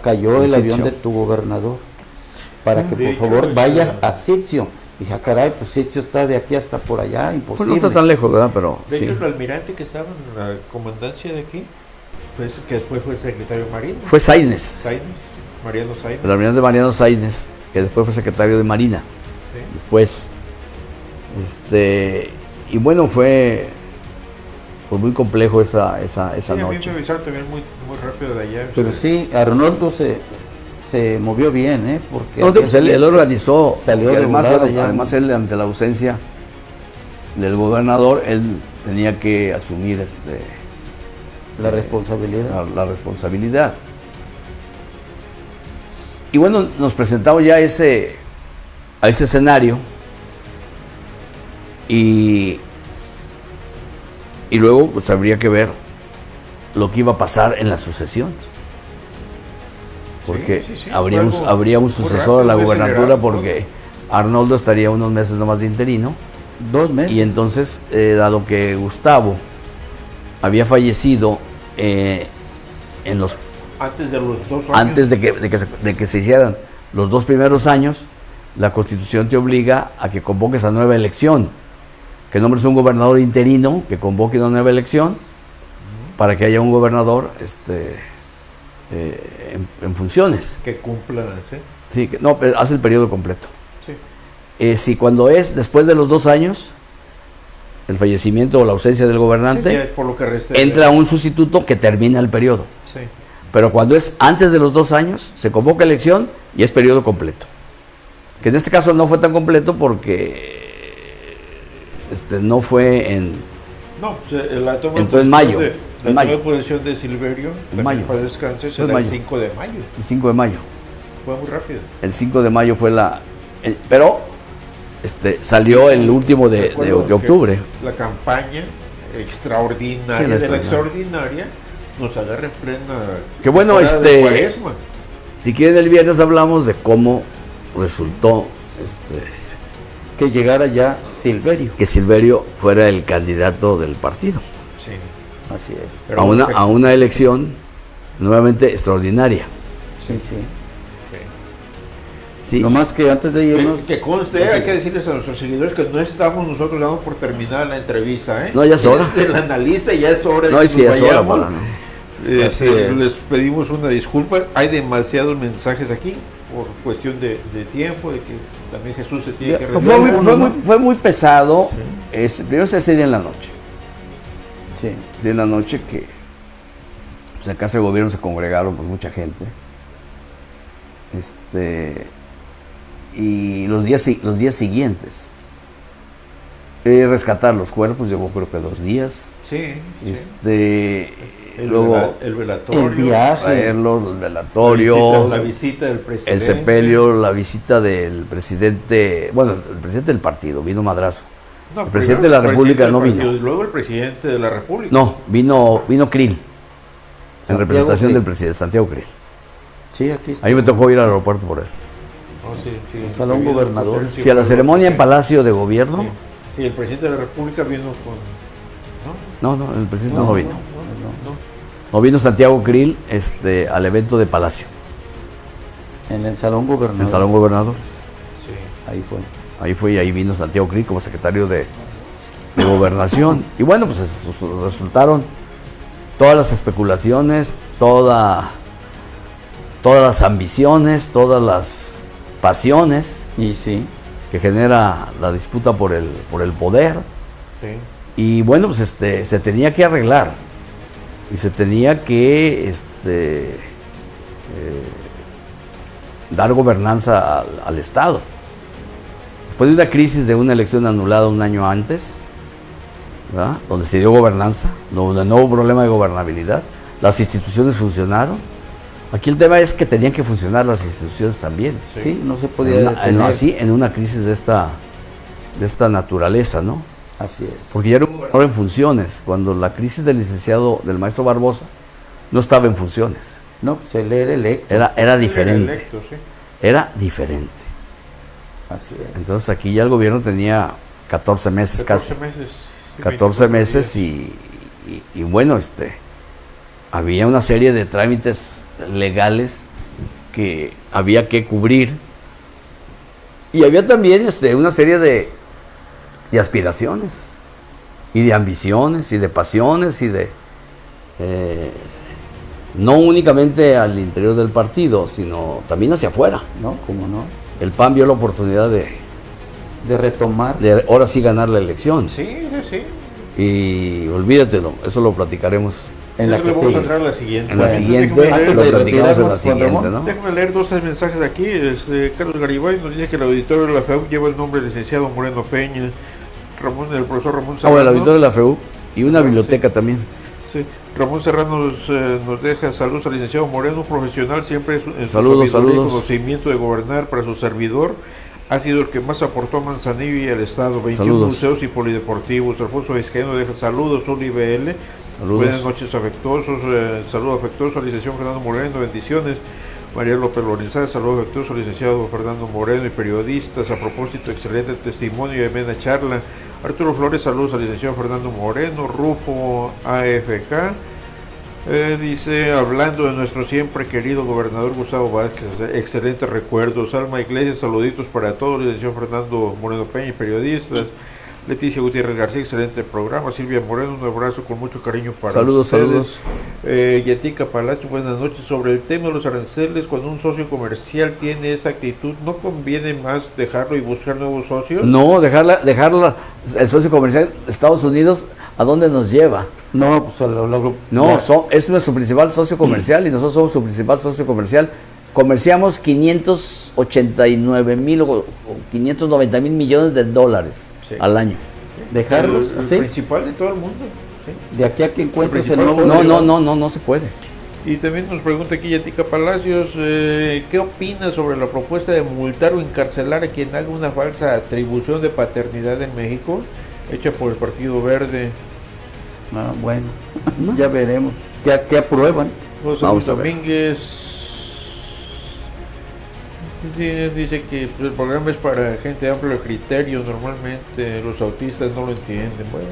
cayó En el avión Sitio. de tu gobernador, para que De por hecho, favor es vayas una- a Sitio. Dije, ah, caray, pues Sitio está de aquí hasta por allá, Pues imposible. no está tan lejos, ¿verdad? Pero De sí. hecho, el almirante que estaba en la comandancia de aquí, pues, que después fue secretario marino. Fue Sáenz, Sáenz, Mariano Sáenz. el almirante Mariano Sáenz, que después fue secretario de Marina. Sí. Después. Y bueno, fue pues muy complejo esa Sí, a mí noche. me avisaron también muy rápido de allá. Pero sí, Arnoldo se movió bien, ¿eh? Porque No, al día pues él siguiente organizó, salió y de además, volada bueno, ya. además él ante la ausencia del gobernador, él tenía que asumir la responsabilidad. la responsabilidad. Y bueno, nos presentamos ya a ese escenario y luego pues habría que ver lo que iba a pasar en la sucesión. Porque Sí, sí, sí, habría, fue un, algo habría un muy sucesor a la rápido, muy gubernatura acelerado, porque Arnoldo estaría unos meses nomás de interino. 2 meses. Y entonces, dado que Gustavo había fallecido en los Antes de los 2 años. antes de que se hicieran los 2 primeros años, la Constitución te obliga a que convoques a nueva elección, que nombres un gobernador interino, que convoque una nueva elección, para que haya un gobernador en funciones. Que cumplan, ¿sí? Sí, no, pero hace el periodo completo. Sí. Si cuando es después de los 2 años, el fallecimiento o la ausencia del gobernante, Sí, ya por lo que resta de- entra un sustituto que termina el periodo. Sí. Pero cuando es antes de los 2 años, se convoca elección y es periodo completo. Que en este caso no fue tan completo porque no fue en... No, la toma Entró en mayo, de, en la mayo. toma de posesión de Silverio, también mayo. para descanse, se En da mayo. el 5 de mayo. el 5 de mayo. Fue muy rápido. El 5 de mayo fue pero salió el último de Recuerdo que octubre. La campaña extraordinaria Sí, la de la extraordinaria. extraordinaria nos agarra en plena. Que bueno, temporada de Cuaresma. Si quieren el viernes hablamos de cómo resultó Que llegara ya Silverio. que Silverio fuera el candidato del partido Sí. Así es. Pero a bueno, una elección nuevamente extraordinaria. Sí, sí. Sí. Lo más que antes de irnos, que conste, hay que decirles a nuestros seguidores que no estamos nosotros dando por terminada la entrevista, ¿eh? No, ya es hora. El analista ya es hora de No, es que ya nos es hora vayamos. para, ¿no? Así es. Les pedimos una disculpa. Hay demasiados mensajes aquí por cuestión de tiempo, de que también Jesús se tiene que Fue resolver. fue muy pesado. Primero ese día en la noche. sí. Ese día en la noche que pues, en casa de gobierno se congregaron pues, mucha gente. Y los días siguientes. Rescatar los cuerpos, llevó creo que 2 días. Sí, sí. Luego El velatorio. El viaje. traerlos, el velatorio, La visita del presidente. el sepelio, la visita del presidente, bueno, el presidente del partido, vino Madrazo. No, el presidente de la primero el República presidente no del vino. partido, y luego el presidente de la República. No, vino Krill, en Santiago representación Krill. del presidente, Santiago Krill. Sí, aquí está. Ahí me tocó ir al aeropuerto por él. No, sí, sí, El Salón vino Gobernador. con- Sí, a la ceremonia en Palacio de Gobierno, Sí. Y el presidente de la República vino con. ¿No? no, el presidente no vino. No. No vino Santiago Krill al evento de Palacio, En el Salón Gobernador. en el Salón Gobernadores. Sí. Ahí fue. Ahí fue y ahí vino Santiago Krill como secretario de Gobernación. Y bueno, pues resultaron todas las especulaciones, todo todas las ambiciones, todas las pasiones Y sí, que genera la disputa por el poder. Sí. Y bueno, pues se tenía que arreglar y se tenía que dar gobernanza al Estado. Después de una crisis de una elección anulada un año antes, ¿verdad?, donde se dio gobernanza, donde no hubo problema de gobernabilidad, las instituciones funcionaron. Aquí el tema es que tenían que funcionar las instituciones también. sí, no se podía detener. Así, en una crisis de esta naturaleza, ¿no? Así es. Porque ya era un gobernador en funciones, cuando la crisis del maestro Barbosa no estaba en funciones. No, pues él era electo. Era diferente. Electo, sí. Era diferente. Así es. Entonces aquí ya el gobierno tenía 14 meses 14 casi. meses. Sí, 14 24 meses días. y bueno, había una serie de trámites legales que había que cubrir. Y había también una serie de aspiraciones, y de ambiciones, y de pasiones, y de... no únicamente al interior del partido, sino también hacia afuera. ¿No? ¿Cómo no? El PAN vio la oportunidad De retomar. de ahora sí ganar la elección. Sí, sí, sí. Y olvídatelo, eso lo platicaremos En la Eso que le vamos a sigue. entrar a la siguiente. en la Bueno, siguiente, déjame antes lo de platicamos en la retirarnos, Juan siguiente, Ramón, ¿no? Déjame leer 2 3 mensajes aquí. Carlos Garibay nos dice que el auditorio de la FEU lleva el nombre del licenciado Moreno Peña. El profesor Ramón Ah, Serrano. bueno, el auditorio de la FEU y una biblioteca también. Sí. Ramón Serrano nos deja saludos al licenciado Moreno, un profesional siempre en su Saludos, sabiduría y saludos. conocimiento de gobernar para su servidor. Ha sido el que más aportó a Manzanillo y al Estado. 21 Saludos. museos y polideportivos. Alfonso Vizcaíno deja saludos. Uli BL. Saludos. Buenas noches afectuosos. Saludo afectuoso al licenciado Fernando Moreno. Bendiciones. María López Lorenzana, saludo afectuoso al licenciado Fernando Moreno y periodistas. A propósito, excelente testimonio y amena charla. Arturo Flores, saludos al licenciado Fernando Moreno. Rufo AFK. Dice, hablando de nuestro siempre querido gobernador Gustavo Vázquez, excelentes recuerdos. Alma Iglesias, saluditos para todos, licenciado Fernando Moreno Peña y periodistas. Leticia Gutiérrez García, excelente programa. Silvia Moreno, un abrazo con mucho cariño para Saludos, ustedes. saludos. Yatica Palacio, buenas noches. Sobre el tema de los aranceles, cuando un socio comercial tiene esa actitud, ¿no conviene más dejarlo y buscar nuevos socios? No, dejarla, el socio comercial de Estados Unidos, ¿a dónde nos lleva? No, pues a lo No, es nuestro principal socio comercial y nosotros somos su principal socio comercial. Comerciamos 589 mil o 590 mil millones de dólares Sí. al año. dejarlos el así. principal de todo el mundo. ¿sí? De aquí a que encuentres el principal nuevo. No se puede. Y también nos pregunta aquí Yatica Palacios, ¿qué opina sobre la propuesta de multar o encarcelar a quien haga una falsa atribución de paternidad en México, hecha por el Partido Verde? Ah, bueno, ya veremos. ¿Qué aprueban? José Vamos Luis a ver. Domínguez dice que pues, el programa es para gente de amplio criterio, normalmente los autistas no lo entienden. Bueno,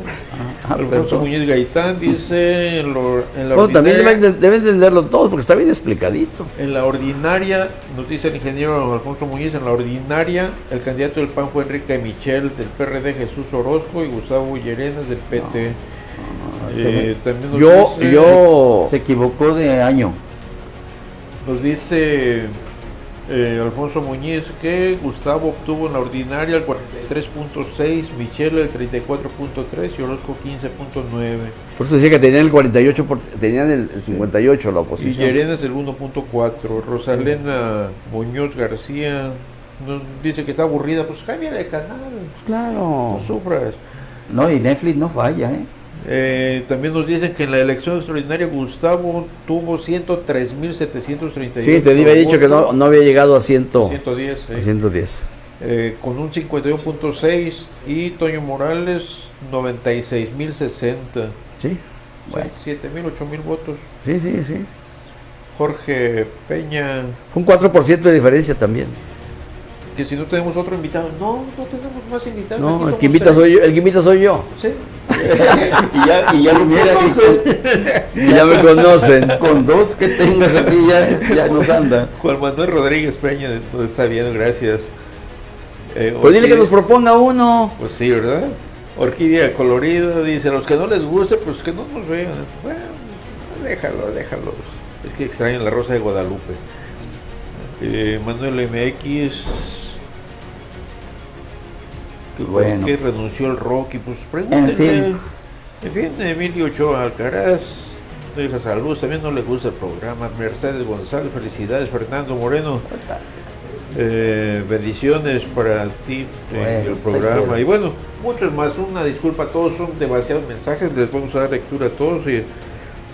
Alfonso perdón. Muñiz Gaitán dice en la Bueno, también ordinaria- deben entenderlo todos porque está bien explicadito. En la ordinaria, nos dice el ingeniero Alfonso Muñiz, en la ordinaria, el candidato del PAN fue Enrique Michel, del PRD Jesús Orozco y Gustavo Llerenas del PT. También nos Se equivocó de año. nos dice Alfonso Muñiz que Gustavo obtuvo en la ordinaria el 43.6, Michel el 34.3 y Orozco 15.9. Por eso decía que tenían el 48, tenían el 58 la Y oposición. Llerenas el 1.4. Rosalena Muñoz García nos dice que está aburrida, pues cámbiale de canal, Claro. no sufras. No, y Netflix no falla, ¿eh? También nos dicen que en la elección extraordinaria Gustavo tuvo 103.738. Sí, te había dicho que no había llegado a 110, sí. 110. Con un 51.6 y Toño Morales 96.060. Sí, Bueno, 7.000, 8.000 votos. sí. Jorge Peña, Fue un 4% de diferencia también. que si no tenemos otro invitado, no tenemos más invitados. No, aquí el somos que invita tres. soy yo. El que invita soy yo. Sí. y ya lo mira, dices, Y ya me conocen. con dos que tengas aquí ya nos anda. Juan Manuel Rodríguez Peña, pues, está bien, gracias. Pues dile que Orquídea- nos proponga uno. Pues sí, ¿verdad? Orquídea Colorida dice, los que no les guste, pues que no nos vean. Bueno, déjalo. Es que extraño la Rosa de Guadalupe. Manuel MX, que Bueno. que renunció el Rocky, pues pregúntenle. En fin, Emilio Ochoa Alcaraz, deja salud, también no le gusta el programa. Mercedes González, felicidades. Fernando Moreno, bendiciones para ti en el programa. Y bueno, muchos más. Una disculpa a todos, son demasiados mensajes. Les vamos a dar lectura a todos y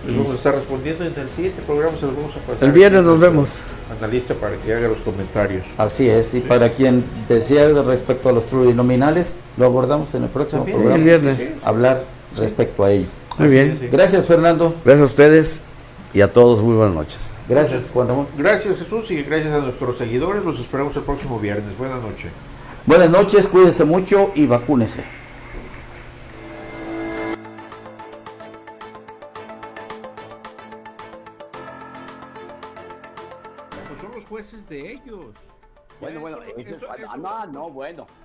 les vamos a estar respondiendo en el siguiente programa. Se los vamos a pasar. El viernes nos vemos. Analista para que haga los comentarios. Así es, y para quien decía respecto a los plurinominales, lo abordamos en el próximo También, programa. el viernes. Hablar respecto a ello. Muy bien. Sí. Gracias, Fernando. Gracias a ustedes y a todos. Muy buenas noches. Gracias, Juan Ramón. Gracias, Jesús, y gracias a nuestros seguidores. Los esperamos el próximo viernes. Buenas noches. Buenas noches, cuídense mucho y vacúnese. Pues son los jueces de ellos. Bueno, bueno,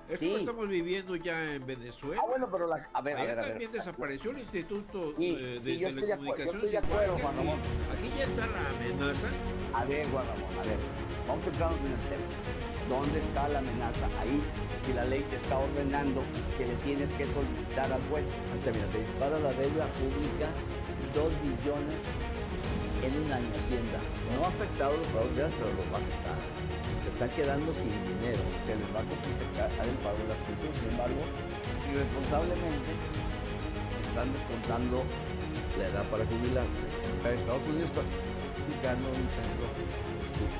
Esto lo estamos viviendo ya en Venezuela. bueno, pero a ver, Allá también desapareció el Instituto Sí, de yo estoy de acuerdo, Telecomunicaciones. yo estoy de acuerdo, igual que Juan Ramón. Aquí ya está la amenaza. A ver, Juan Ramón, a ver, vamos a centrarnos en el tema. ¿Dónde está la amenaza? Ahí, si la ley te está ordenando que le tienes que solicitar al juez. Mira, se dispara la deuda pública, 2 billones en un año. Hacienda no ha afectado los pagos de gas, pero los va a afectar. Se están quedando sin dinero, se les va a complicar el pago de las pensiones. Sin embargo, irresponsablemente están descontando la edad para jubilarse. Estados Unidos está publicando un centro de estudio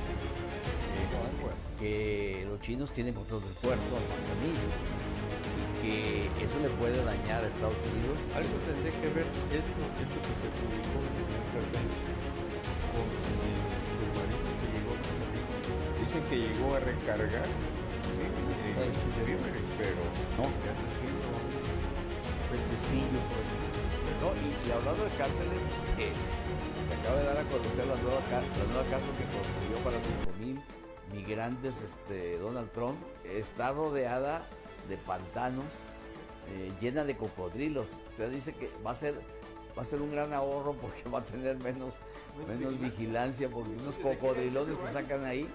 que los chinos tienen control del puerto al Manzanillo y que eso le puede dañar a Estados Unidos. Algo tendría que ver esto que se publicó en el internet con el submarino que llegó a Manzanillo. Dicen que llegó a recargar víveres, pero No. ya ha sido un pececillo por ahí. No, y hablando de cárceles, se acaba de dar a conocer la nueva cárcel que construyó para 5,000 migrantes Donald Trump. Está rodeada de pantanos, llena de cocodrilos. O sea, dice que va a ser un gran ahorro porque va a tener menos vigilancia, porque unos cocodrilones que sacan ahí.